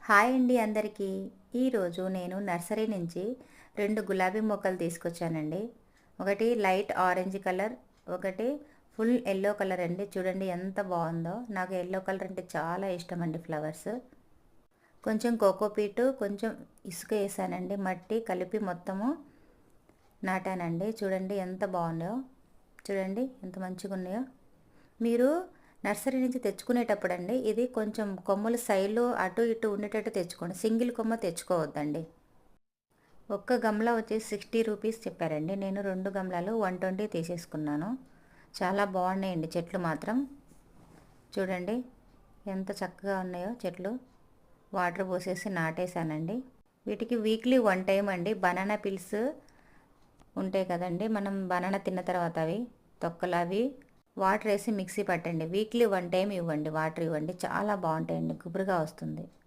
Hi అండి అందరికీ. ఈరోజు నేను నర్సరీ నుంచి 2 గులాబీ మొక్కలు తీసుకొచ్చానండి. ఒకటి లైట్ ఆరెంజ్ కలర్, ఒకటి ఫుల్ యెల్లో కలర్ అండి. చూడండి ఎంత బాగుందో. నాకు యెల్లో కలర్ అంటే చాలా ఇష్టం అండి ఫ్లవర్స్. కొంచెం కోకోపీటు, కొంచెం ఇసుక వేసానండి. మట్టి కలిపి మొత్తము నాటానండి. చూడండి ఎంత బాగుందో. చూడండి ఎంత మంచిగా ఉన్నాయో. మీరు నర్సరీ నుంచి తెచ్చుకునేటప్పుడు అండి ఇది కొంచెం కొమ్మలు సైడ్లో అటు ఇటు ఉండేటట్టు తెచ్చుకోండి. సింగిల్ కొమ్మ తెచ్చుకోవద్దండి. ఒక్క గమ్లా వచ్చేసి 60 రూపీస్ చెప్పారండి. నేను 2 గమ్లాలు 120 తీసేసుకున్నాను. చాలా బాగున్నాయండి చెట్లు మాత్రం. చూడండి ఎంత చక్కగా ఉన్నాయో చెట్లు. వాటర్ పోసేసి నాటేశానండి. వీటికి వీక్లీ 1 టైం అండి బనానా పిల్స్ ఉంటాయి కదండి, మనం బనానా తిన్న తర్వాత అవి తొక్కలు అవి వాటర్ వేసి మిక్సీ పట్టండి. వీక్లీ 1 టైం ఇవ్వండి, వాటర్ ఇవ్వండి. చాలా బాగుంటాయండి, గుబురుగా వస్తుంది.